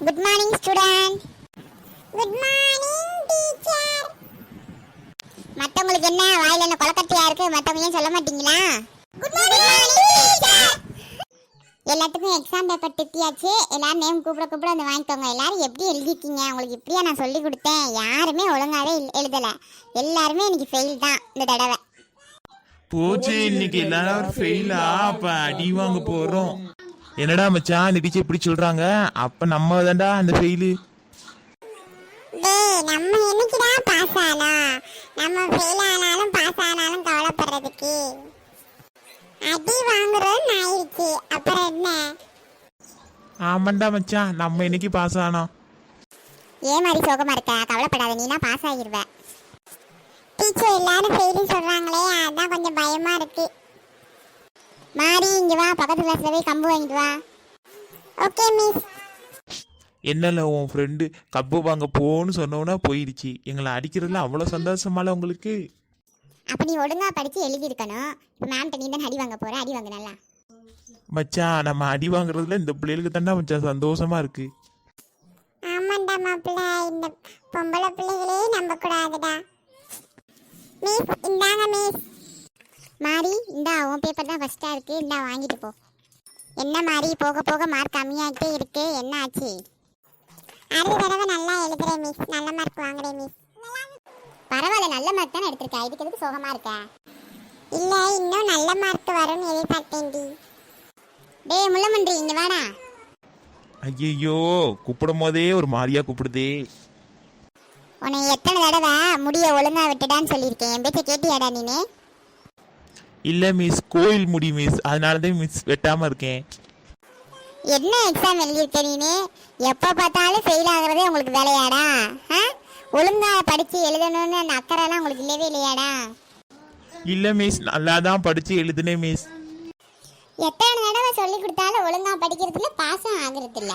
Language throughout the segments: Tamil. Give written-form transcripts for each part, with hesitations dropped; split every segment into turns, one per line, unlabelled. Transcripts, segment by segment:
Good morning student. Good morning teacher. மத்தவங்களுக்கு என்ன வாயில என்ன கொலக்கட்டையா இருக்கு, மத்தவங்க ஏன் சொல்ல மாட்டீங்களா? Good morning teacher. எல்லாத்துக்கும் எக்ஸாம் பேப்பர் திட்டியாச்சு. எல்லாரும் நேம் கூப்பிட வந்து வாங்கிக்கோங்க. எல்லாரும் எப்படி எழுதிருக்கீங்க? உங்களுக்கு இப்படியா நான் சொல்லி கொடுத்தேன்? யாருமே ஒழுங்காவே எழுதல. எல்லாருமே இன்னைக்கு ஃபெயில் தான் இந்த தடவை.
போச்சு, இன்னைக்கு எல்லாரும் ஃபெயிலா? அப்ப அடி வாங்க போறோம். என்னடா மச்சான், இந்த டீச்சர் இப்படி சொல்றாங்க? அப்ப நம்ம தான்டா அந்த ஃபெயிலு.
டேய், நம்ம என்னைக்குடா பாஸ் ஆனோம்? நம்ம ஃபெயில் ஆனாலும் பாஸ் ஆனாலும் கவலைப்படுறதுக்கு அடி வாங்குறோம்னு ஆயிடுச்சு. அப்புறம் என்ன?
ஆமாண்டா மச்சான், நம்ம இன்னைக்கு பாஸ் ஆனோம்.
ஏன் மாதிரி சோகமா இருக்க? கவலைப்படாத, நீனா பாஸ் ஆகிருவ. டீச்சர் எல்லாரும் ஃபெயில்னு சொல்றாங்களே, அதான் கொஞ்சம் பயமா இருக்கு. மாறி இங்க வா, பக்கத்து கிளாஸ்ல போய் கம்பு வாங்கிட்டு வா. Okay miss.
என்னல உன் ஃப்ரெண்டு கப்பு வாங்க போன்னு சொன்னோன்னா போயிடுச்சு. எங்களை அடிக்கிறதுல அவ்வளோ சந்தோஷமால உங்களுக்கு?
அப்ப நீ ஒழுங்கா படிச்சு எழுதி இருக்கணும். இப்ப மேம் நீ தான் அடி வாங்க போற. அடி வாங்க நல்லா.
மச்சான், நம்ம அடி வாங்குறதுல இந்த பிள்ளைகளுக்கு தாண்டா மச்சான் சந்தோஷமா இருக்கு.
ஆமாண்டா மாப்பிள்ள, இந்த பொம்பளை பிள்ளைகளே நம்ப கூடாதுடா. மிஸ் இந்தாங்க மிஸ். மாறி இந்தா, உன் பேப்பர் தான் ஃபர்ஸ்டா இருக்கு, இந்தா வாங்கிட்டு போ. என்ன மாறி போக போக மார்க் கம்மியாகிட்டே இருக்கு, என்ன ஆச்சு? அடுத்த தடவை நல்லா எழுதுறேன் மிஸ், நல்ல மார்க் வாங்குறேன் மிஸ். பரவாயில்ல, நல்ல மார்க் தானே எடுத்திருக்க, இதுக்கு எதுக்கு சோகமா இருக்க? இல்ல, இன்னும் நல்ல மார்க் வரும்னு எதிர்பார்த்தேன்டி. டேய் முள்ளமன்றி, இங்க வாடா.
ஐயோ, கூப்பிடும் போதே ஒரு மாதிரியா கூப்பிடுதே.
உன்னை எத்தனை தடவை முடிய ஒழுங்கா விட்டுடான்னு சொல்லியிருக்கேன், என் பேச்ச கேட்டியாடா நீனே?
இல்ல மிஸ், கோயில் முடி மிஸ், அதனாலதான் மிஸ் வெட்டாம இருக்கேன்.
என்ன எக்ஸாம் எழுதியிருக்க நீனு? எப்போ பார்த்தாலும் ஃபெயில் ஆகுறதே உங்களுக்கு வேலையாடா? ஒழுங்கா படிச்சு எழுதணும்னு அந்த அக்கறைலாம் உங்களுக்கு இல்லவே இல்லையாடா?
இல்ல மிஸ், நல்லா தான் படிச்சு எழுதுனேன் மிஸ்.
எத்தனை தடவை சொல்லி கொடுத்தாலும் ஒழுங்கா படிக்கிறதுல பாசம் ஆகுறது இல்ல.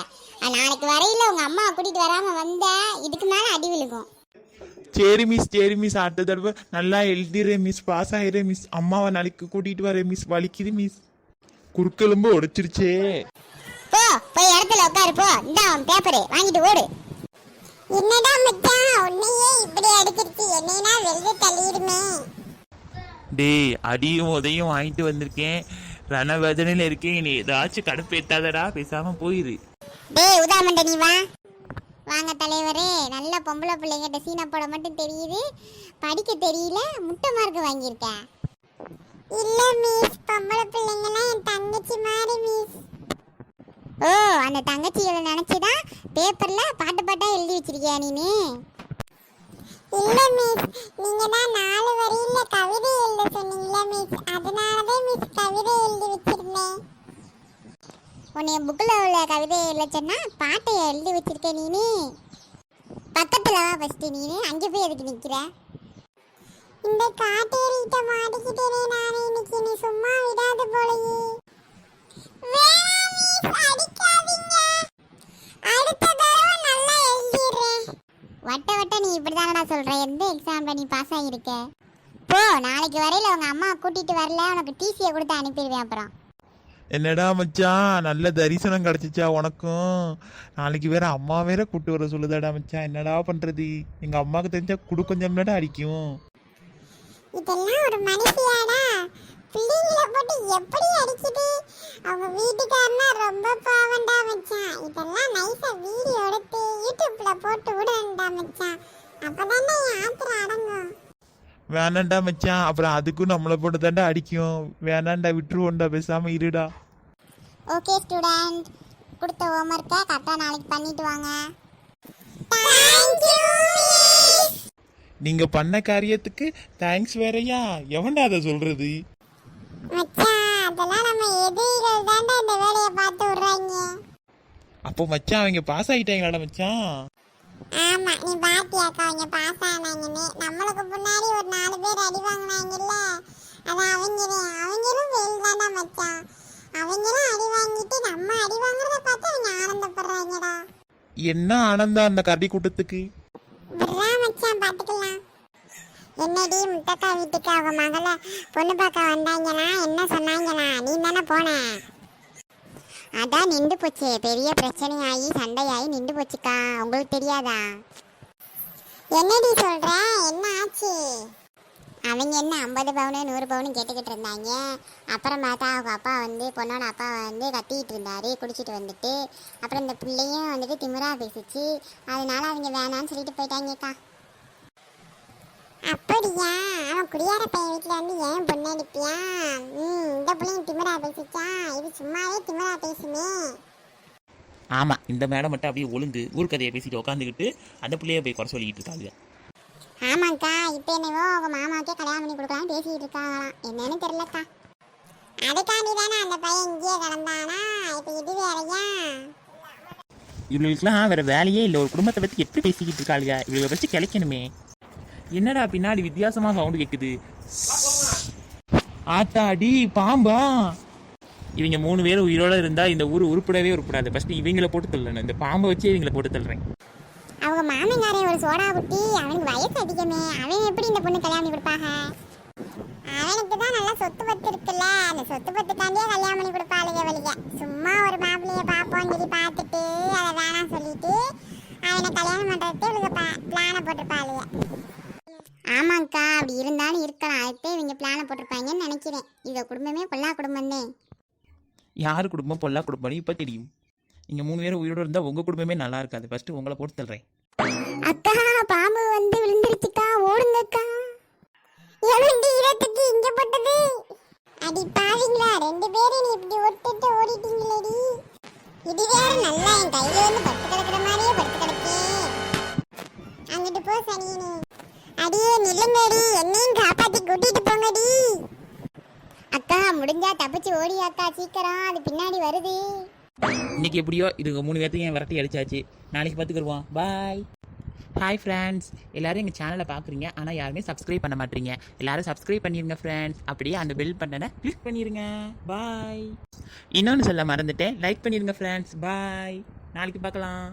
நாளைக்கு வரையில உங்க அம்மா கூட்டிட்டு வராம வந்த இதுக்கு மேல அடி விழுகும்.
சரி மிஸ், அடுத்த தடவை நல்லா எழுதிடுறேன் மிஸ், பாஸ் ஆயிடுறேன் மிஸ். அம்மாவை நாளைக்கு கூட்டிட்டு வரேன் மிஸ். வலிக்குது மிஸ், குறுக்கெலும்பு உடைச்சிருச்சே.
போ, போய் இடத்துல உட்காரு போ. இந்தா உன் பேப்பரு வாங்கிட்டு ஓடு. என்னடா மச்சான், உன்னையே இப்படி அடிச்சிருச்சு, என்னைனா வெளியே தள்ளிடுமே.
டேய், அடியும் உதையும் வாங்கிட்டு வந்திருக்கேன், ரண வேதனையில இருக்கேன். நீ ஏதாச்சும் கடுப்பு ஏத்தாதடா, பேசாம போயிரு.
டேய் உதாமண்ட, நீ வா. வாங்க தலைவரே. நல்ல பொம்பளை பிள்ளைங்க சீனா போட மட்டும் தெரியுது, படிக்க தெரியல, முட்டை மார்க் வாங்கியிருக்க. இல்ல மிஸ், பொம்பளை பிள்ளைங்கலாம் என் தங்கச்சி மாதிரி மிஸ். ஓ, அந்த தங்கச்சிகளை நினைச்சுதான் பேப்பர்ல பாட்டு பாட்டா எழுதி வச்சிருக்கியா நீனு? இல்ல மிஸ், நீங்க தான் 4 வரியில கவிதை எழுத சொன்னீங்கல்ல மிஸ், அதனாலதான் மிஸ் கவிதை எழுதி வச்சிருந்தேன். உன்னைய புக்கில் உள்ள கவிதையை எழுச்சன்னா பாட்டை எழுதி வச்சிருக்க நீனு. பக்கத்துல வா ஃபர்ஸ்ட். நீனு அங்கே போய் எதுக்கு நிக்கிற? இந்த காட்டேரிட்ட மாட்டிக்கிட்டேனே நானே இன்னைக்கு, நீ சும்மா விடாது போலயே. அடிக்காதீங்க, அடுத்த தடவை நல்லா எழுதிடுறேன். வட்ட நீ இப்படிதானடா சொல்ற? எந்த எக்ஸாம்ல நீ பாஸ் ஆகியிருக்க? போ, நாளைக்கு வரையில உங்க அம்மா கூட்டிட்டு வரல, உனக்கு டிசியை கொடுத்து அனுப்பிடுவேன். அப்புறம்
என்னடா மச்சான், நல்ல தரிசனம் கிடைச்சிச்சா உனக்கும்? நாளைக்கு வேற அம்மா வேற கூட்டு வர சொல்லுதாடா மச்சான், என்னடா பண்றது? எங்க அம்மாவுக்கு தெரிஞ்சா குடு கொஞ்சம் அடிக்கும்.
இதெல்லாம் ஒரு மனுஷியாடா? பிள்ளைங்களை போட்டு எப்படி அடிக்குது? அவங்க வீட்டுக்காரனா ரொம்ப பாவண்டா மச்சான். இதெல்லாம் நைஸா வீடியோ எடுத்து யூடியூப்ல போட்டு விடண்டா மச்சான், அப்பதானே ஆத்திரம் அடங்கும்.
வேணாண்டா மச்சான், அப்புறம் அதுக்கும் நம்மளை போட்டு தாண்டா அடிக்கும். வேணாண்டா, விட்டுருவோண்டா, பேசாம இருடா.
ஓகே ஸ்டூடண்ட், கொடுத்த ஹோம்வொர்க்கை கரெக்டாக நாளைக்கு பண்ணிட்டு வாங்க.
நீங்க பண்ண காரியத்துக்கு தேங்க்ஸ் வேறயா? எவன்டா அதை சொல்றது?
மச்சான், அதெல்லாம் நம்ம எதிரிகள் தாண்டா இந்த வேலையை பார்த்து விடுறாங்க.
அப்போ மச்சான், அவங்க பாஸ் ஆயிட்டாங்களாடா மச்சான்?
ஆமா, நீ பாத்தியாக்கா அவங்க பாஸ் ஆனாங்கன்னு? நம்மளுக்கு முன்னாடி ஒரு 4 பேர் அடி வாங்கினாங்கல்ல, அது அவங்களும் ஃபெயில் தாண்டா மச்சான். அவங்களும் அடி வாங்கிட்டு நம்ம அடி வாங்குறத பார்த்து அவங்க ஆனந்தப்படுறாங்கடா.
என்ன ஆனந்தம் அந்த கரடி கூட்டத்துக்கு?
விட்றா மச்சான், பாத்துக்கலாம். என்னடி முத்தக்கா வீட்டுக்கு அவங்க மகளை பொண்ணு பார்க்க வந்தாங்களா? என்ன சொன்னாங்களா? நீ தானே போன? அதான் நின்று போச்சு, பெரிய பிரச்சனையாகி சண்டையாகி நின்று போச்சுக்கா. உங்களுக்கு தெரியாதா? என்னடி சொல்ற, என்ன ஆச்சு? அவங்க என்ன 50 பவுனு 100 பவுனு கேட்டுக்கிட்டு இருந்தாங்க. அப்புறம் பார்த்தா அவங்க அப்பா வந்து பொண்ணோட அப்பா வந்து கத்திக்கிட்டு இருந்தாரு குடிச்சிட்டு வந்துட்டு. அப்புறம் இந்த பிள்ளையும் வந்துட்டு திமிரா பேசிச்சு. அதனால அவங்க வேணான்னு சொல்லிட்டு போயிட்டாங்கக்கா. அப்படியா? அவன் குடியார பையன் வீட்டில் வந்து ஏன் பொண்ணு அனுப்பியா? இந்த பிள்ளைங்க திமிரா பேசிச்சா? இது சும்மாவே திமிரா பேசுமே.
ஆமாம், இந்த மேடம் மட்டும் அப்படியே ஒழுங்கு ஊர்க்கதையை பேசிட்டு உட்காந்துக்கிட்டு அந்த பிள்ளைய போய் குறை சொல்லிக்கிட்டு இருக்காங்க.
ஆமாக்கா, இப்போ என்னவோ அவங்க மாமாவுக்கே கல்யாணம் பண்ணி கொடுக்கலாம்னு பேசிக்கிட்டு இருக்காங்களாம். என்னன்னு தெரியலக்கா. அதுக்காண்டி தானே அந்த பையன் இங்கேயே கிடந்தானா? இப்போ இது வேறையா?
இவங்களுக்குலாம் வேற வேலையே இல்லை. ஒரு குடும்பத்தை பற்றி எப்படி பேசிக்கிட்டு இருக்காளுங்க? இவங்களை வச்சு கிளைக்கணுமே. என்னடா பின்னாடி வித்தியாசமாக சவுண்டு கேட்குது? ஆத்தாடி பாம்பா! இவங்க 3 பேர் உயிரோட இருந்தா இந்த ஊர் உருப்படவே உருப்படாது. ஃபர்ஸ்ட் இவங்களை போட்டு தள்ளணும். இந்த பாம்பை வச்சு இவங்களை போட்டு தள்ளுறேன்.
அவங்க மாமங்காரன் ஒரு சோடா புட்டி, அவனுக்கு வயசு அதிகமே. அவன் எப்படி இந்த பொண்ணு கல்யாணம் பண்ணி கொடுப்பாங்க? அவனுக்கு தான் நல்லா சொத்து பத்து இருக்குல்ல, அந்த சொத்து பத்துக்காண்டியே கல்யாணம் பண்ணி கொடுப்பாளுங்க வழிக. சும்மா ஒரு மாப்பிள்ளைய பார்ப்போம் சொல்லி பார்த்துட்டு அதை வேணாம் சொல்லிட்டு அவனை கல்யாணம் பண்ணுறதுக்கு இவங்க பிளானை போட்டிருப்பாளுங்க. ஆமாங்க்கா, அப்படி இருந்தாலும் இருக்கலாம். அதுக்கு இவங்க பிளானை போட்டிருப்பாங்கன்னு நினைக்கிறேன். இவங்க குடும்பமே பொல்லா குடும்பம் தான்.
யார் குடும்பம் பொல்லா குடும்பம் இப்போ தெரியும். நீங்கள் 3 பேரும் உயிரோடு இருந்தால் உங்கள் குடும்பமே நல்லா இருக்காது. ஃபர்ஸ்ட் உங்களை போட்டு தள்ளுறேன்.
அக்கா, பாம்பு வந்து விழுந்துருச்சுக்கா, ஓடுங்கக்கா. எவண்டி இரத்துக்கு இங்க போட்டது? அடி பாவிங்களா, 2 பேரும் நீ இப்படி ஒட்டுட்டு ஓடிட்டீங்களேடி. இது வேற நல்லா என் கையில வந்து படுத்து கிடக்குற மாதிரியே படுத்து கிடக்கே. அங்கிட்டு போ சனியனே. அடியே நில்லுங்கடி, என்னையும் காப்பாத்தி கூட்டிட்டு போங்கடி. அக்கா, முடிஞ்சா தப்பிச்சு ஓடி அக்கா, சீக்கிரம், அது பின்னாடி வருது.
இன்றைக்கி எப்படியோ இதுங்க 3 பேர்த்தையும் என் விரட்டி அடிச்சாச்சு. நாளைக்கு பார்த்துக்குருவோம். பாய். ஹாய் ஃப்ரெண்ட்ஸ், எல்லோரும் எங்கள் சேனலை பார்க்குறீங்க, ஆனால் யாருமே சப்ஸ்கிரைப் பண்ண மாட்டீங்க. எல்லோரும் சப்ஸ்கிரைப் பண்ணிடுங்க ஃப்ரெண்ட்ஸ். அப்படியே அந்த பெல் பட்டனை கிளிக் பண்ணிடுங்க. பாய். இன்னொன்று சொல்ல மறந்துட்டேன், லைக் பண்ணிடுங்க ஃப்ரெண்ட்ஸ். பாய். நாளைக்கு பார்க்கலாம்.